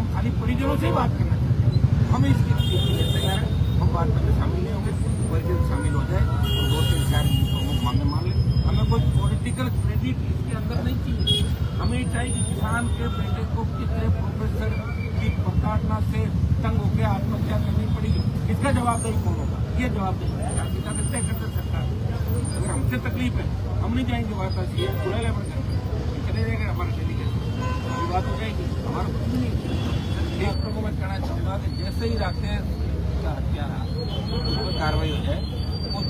हम खाली परिजनों से ही बात करना चाहते हैं। हम इसके लिए तैयार हैं, हम बात में शामिल नहीं होंगे, परिजन शामिल हो जाए और 2-3-4 प्रमुख मांगे मान ले। हमें कोई पॉलिटिकल क्रेडिट इसके अंदर नहीं चाहिए। हमें चाहिए कि किसान के बेटे को कितने प्रोफेसर की प्रताड़ना से तंग होकर आत्महत्या करनी पड़ी, इसका जवाबदेही कौन होगा? ये जवाबदेही तय करते सरकार। अगर हमसे तकलीफ है, हम नहीं जाएंगे वहाँ पर पूरा लेबर चले जाएगा, हमारा डेलीगेशन बात हो जाएगी, हमारा कुछ नहीं। एक को मैं कहना चाहूँगा कि जैसे ही राकेश का हत्या उस पर कार्रवाई हो जाए,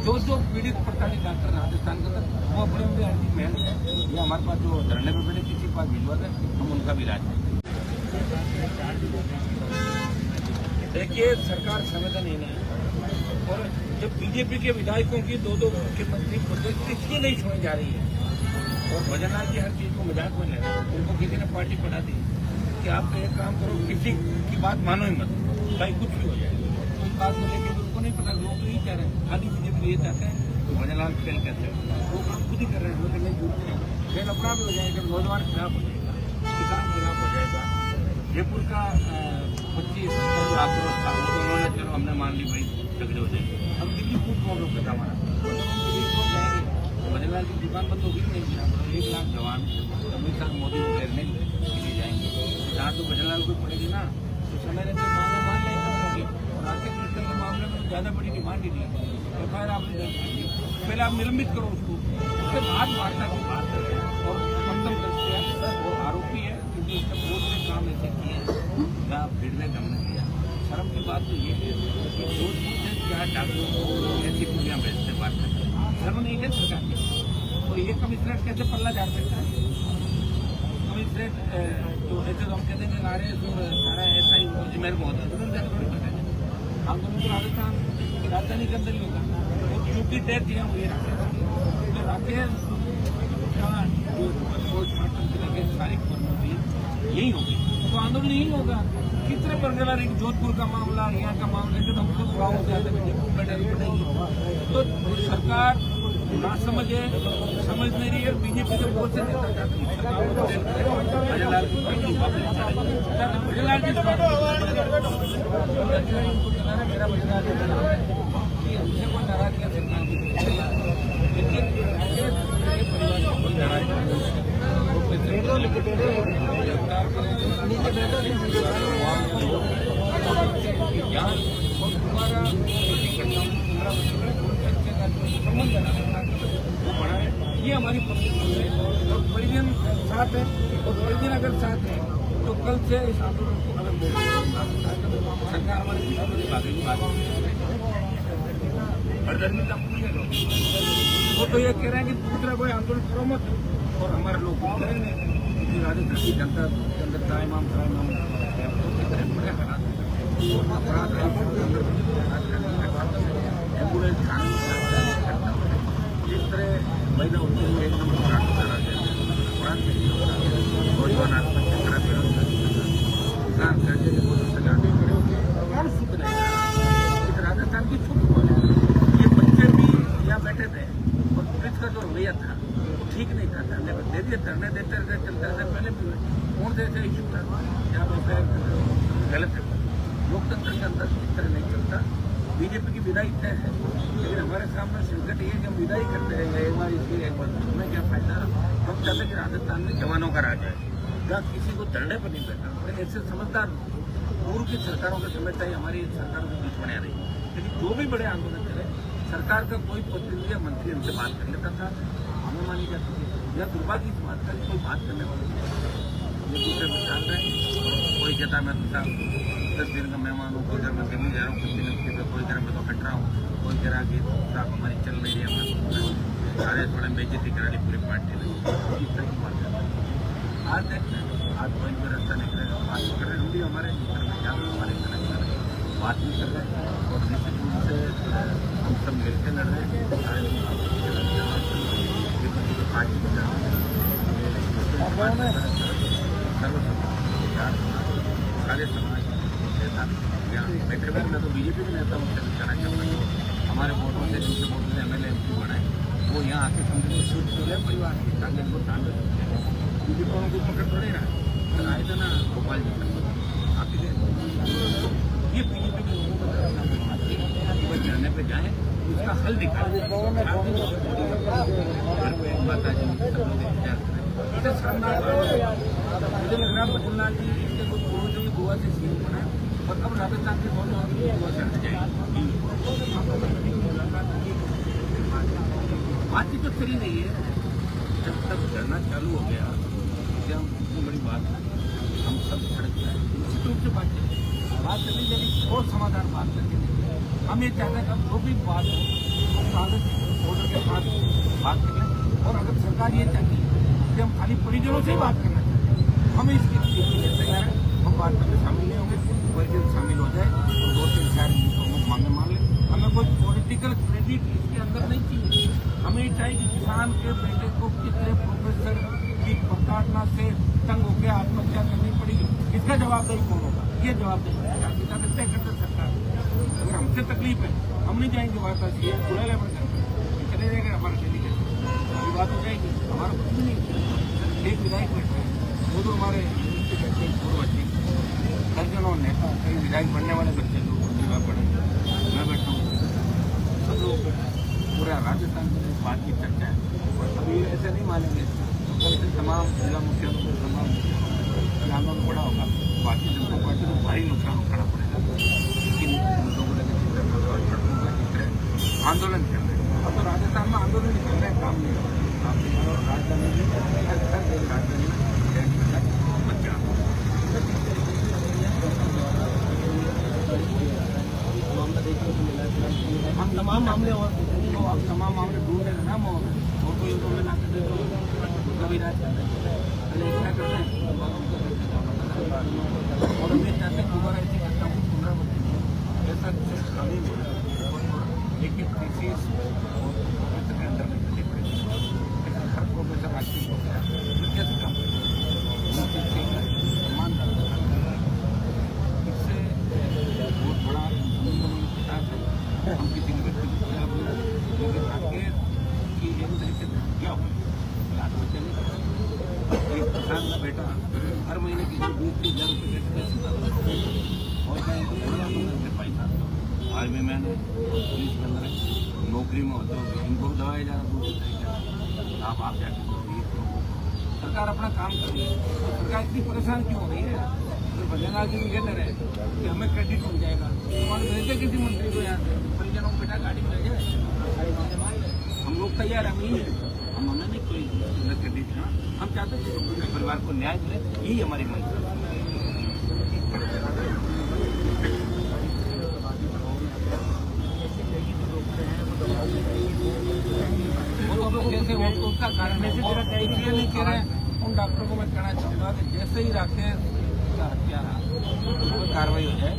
वो जो पीड़ित प्रताड़ित डॉक्टर राजस्थान के अंदर वो अपने उनके अर्जी महल है, ये हमारे पास जो धरने पर बैठे किसी पास भिजवा दें, हम उनका भी इलाज करेंगे। देखिए, सरकार संवेदनहीन है और जब बीजेपी के विधायकों की 2-2 मुख्यमंत्री प्रोजेक्ट इसलिए नहीं छोड़ी जा रही है और भजनलाल जी हर चीज को मजाक में ले रहे हैं। उनको किसी ने पार्टी बना दी कि आप एक काम करो, किसी की बात मानो ही मत, भाई कुछ भी हो जाए। उस बात को लेकर उनको नहीं पता, लोग यही कह रहे हैं, खाली बीजेपी ये चाहते हैं तो भजनलाल फेल कहते हैं, वो काम खुद ही कर रहे हैं, लोग नहीं जुड़ते हैं। खेल अपना भी हो जाएगा, नौजवान खिलाफ हो जाएगा, किसान खिलाफ हो जाएगा। जयपुर का 25 आक्रोश था, वो तो उन्होंने चलो हमने मान ली भाई झगड़े हो जाएंगे। अब दिल्ली खूब प्रॉब्लम करता हमारा जाएंगे, भजनलाल की दुकान बंद होगी नहीं, 1 लाख जवान अमित शाह मोदी को घेरने के लिए जाएंगे। जहाँ तो भजनलाल को पड़ेगी ना, तो समय रहते मांगे मान लेंगे और राकेश मित्तल के मामले में ज़्यादा बड़ी डिमांड ही नहीं है। FIR आपने दर्ज कर दी, पहले आप निलंबित करो उसको, उसके बाद वार्ता की बात करें और खत्म करते हैं। वो आरोपी है क्योंकि उसने कोर्ट में काम ऐसे किए हैं जहाँ भीड़ में दम नहीं किया। शर्म की बात तो ये है कि जो चीज़ें क्या डॉक्टरों को ऐसी दुनिया भेजते बात करते हैं, शर्म नहीं है सरकार की। तो ये कमिश्नरेट कैसे पल्ला झाड़ सकता है? कमिश्नरेट तो ऐसे तो हम कहते हैं सारा ऐसा ही अजमेर में होता है, हम दोनों को राजस्थान की राजधानी के अंदर ही होगा। यूपी तय किया हुई राकेश, तो राकेश जो पोस्टमार्टम की सारी फॉर्मेलिटी यही होगी, तो आंदोलन यही होगा। कितने बरगला जोधपुर का मामला, यहाँ का मामला, तो हमको गाँव हो जाता है, तो सरकार ना समझे, समझ नहीं रही है। बीजेपी के बहुत से नेता भजनलाल जी मेरा भजनलाल हमसे कोई नाराजगी सरकार की, लेकिन ये हमारी परिजन साथ है और परिजन अगर साथ है तो कल से इस आंदोलन को अलग सरकार हमारे भागेगी बात वो तो ये कह रहे हैं कि दूसरा कोई आंदोलन करो मत और हमारे लोग करेंगे। राजस्थान की जनता के अंदर ताइमाम बड़े हालात एम्बुलेंस जिस तरह महिला होती है एक नंबर नौजवान आत्महत्या करा किसान कर्जे को सजा कौन सुख रहेगा? राजस्थान की छुप ये बच्चे भी यहाँ बैठे थे और पुलिस का जो रवैया था वो ठीक नहीं था। धरने पर दे दिए, धरने देते रहते चलते रहते, पहले भी कौन से ऐसे इशू था यहाँ पर गलत है। लोकतंत्र के अंदर इस तरह नहीं चलता। बीजेपी की विदाई तय है, लेकिन हमारे सामने संकट ये कि हम विदाई करते हैं एक बार इसकी, एक बार हमें क्या फायदा। हम चाहते कि राजस्थान में जवानों का राज है, जहाँ किसी को धरने पर नहीं बैठा। लेकिन ऐसे समझदार पूर्व की सरकारों के समय तक हमारी सरकारों की दुश्मनी आ रही, लेकिन जो भी बड़े आंदोलन चले सरकार का कोई प्रतिनिधि या मंत्री हमसे बात कर लेता था, हमें मानी जाती थी। या दुर्भाग्य की बात करें, कोई बात करने वाले ये दूसरे को जान रहे हैं। कोई कहता मैं 10 दिन का मेहमान हूँ, कोई घर में दिल्ली जा रहा हूँ, कोई घर में तो हट रहा हूँ, कोई कह रहा कि साहब हमारी चल रही है, सारे थोड़े बेइज्जती करा ली पूरी पार्टी ने। इस तरह की बात है। आज देखते हैं, आज कोई भी रास्ता नहीं करेगा, बात कर रहे हैं हम भी, हमारे हमारे बात नहीं कर रहे हैं और निश्चित रूप से हम सब मिलकर लड़ रहे हैं। पार्टी को सारे समाज नेता यहाँ बैठे हुए, मैं तो बीजेपी के नेता उनसे भी कहना चाहूँगा हमारे वोटों से दूसरे वोटों से MLA MP बनाए, वो यहाँ आके समझे तो सूट तो है परिवार की ताकत को ताकत क्योंकि को पकड़ थोड़े रहा है। आए थे ना भोपाल जी हल दिखा माता जी इसे सामने मुझे लग रहा बद्रीनाथ जी इनके कुछ पूर्वजों की दुआ से सीन बना और अब राजस्थान के बहुत लोगों की दुआ से हट जाएगी। बातचीत तो चली नहीं है, जब तक धरना चालू हो गया क्या इतनी बड़ी बात हम सब सड़क जाए निश्चित रूप से बात चली जाएगी और समाधान बात करके हम ये चाहते हैं कि जो भी बात हो हम कागज ऑर्डर के साथ बात करें और अगर सरकार ये चाहती है कि हम खाली परिजनों से ही बात करना चाहते हैं हम इसके लिए तैयार हैं, हम बात करने शामिल नहीं होंगे, परिजन शामिल हो जाए और 2-3 4 मांगे मान लें। हमें कोई पॉलिटिकल क्रेडिट इसके अंदर नहीं चाहिए, हमें चाहिए कि किसान के बेटे को कितने प्रोफेसर की प्रताड़ना से तंग होकर आत्महत्या करनी पड़ी, इसका जवाबदेही कौन होगा? ये जवाबदेही तय करते सरकार। अगर हमसे तकलीफ है हम नहीं जाएंगे हमारे पास ये पूरा लेवल करके चले जाएंगे हमारे डेलीगेट ये बात हो जाएगी। हमारा कुछ भी नहीं, एक विधायक बैठे हैं वो तो हमारे पूर्व बच्चे दर्जनों नेता कई विधायक बनने वाले बच्चे लोग पढ़े, मैं बैठा हूँ, सब लोग पूरा राजस्थान में बात की चर्चा है। अभी ऐसे नहीं मानेंगे कल से तमाम जिला मुखिया तमाम आंदोलन पड़ा होगा, भारतीय जनता पार्टी को भारी नुकसान उठाना पड़ेगा। लेकिन मुद्दों को लेकर आंदोलन चल रहे हैं। अब तो राजस्थान में आंदोलन ही चल रहे हैं, काम नहीं हो रहा। आप राजधानी में राजधानी में बच्चा हम तमाम मामले और तो आप तमाम मामले ढूंढ रहे हैं ना, वो कोई उनको ना करते तो कभी राज कर रहे हैं क्या करते हैं और मैं चाहते हैं दोबारा ऐसी घटना को पुनरावृत्ति ऐसा कभी लेकिन किसी के अंदर नहीं करनी पड़ेगी। लेकिन हर प्रोफेसर राजनीति हो गया कैसे काम सम्मान इससे बहुत बड़ा हम किसी भी व्यक्ति को आगे की एक तरीके से क्या हो एक किसान का बेटा हर महीने की 20,000 रुपये और मैं पैसा आर्मी मैन है, पुलिस के अंदर है, नौकरी में होते हो इनको दबाया जा रहा दूसरे तरीके आप जाके सरकार अपना काम कर रही है। सरकार इतनी परेशान क्यों हो रही है? तो बद्रीनाथ जी भी कहते रहे कि हमें क्रेडिट मिल जाएगा, हमारे भेजते किसी मंत्री को यहाँ से परिजनों को बेटा गाड़ी में ले जाए, हम लोग तैयार हम ही हम हमें नहीं कोई क्रेडिट है, हम चाहते हैं कि परिवार को न्याय मिले, यही हमारी मंशा है। जैसे उसका कारण इसलिए नहीं कह रहे हैं, उन डॉक्टरों को मैं कहना चाहूँगा कि जैसे ही राकेश का हत्या उस पर कार्रवाई हो जाए,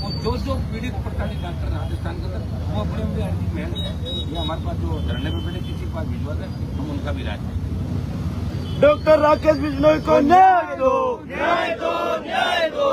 वो जो पीड़ित प्रताड़ित डॉक्टर राजस्थान के अंदर वो अपने अपनी अर्जी महल या हमारे पास जो धरने पर बैठे किसी के पास भिजवा दें, हम उनका भी इलाज करें। डॉक्टर राकेश बिश्नोई को न्याय दो, न्याय दो, न्याय दो।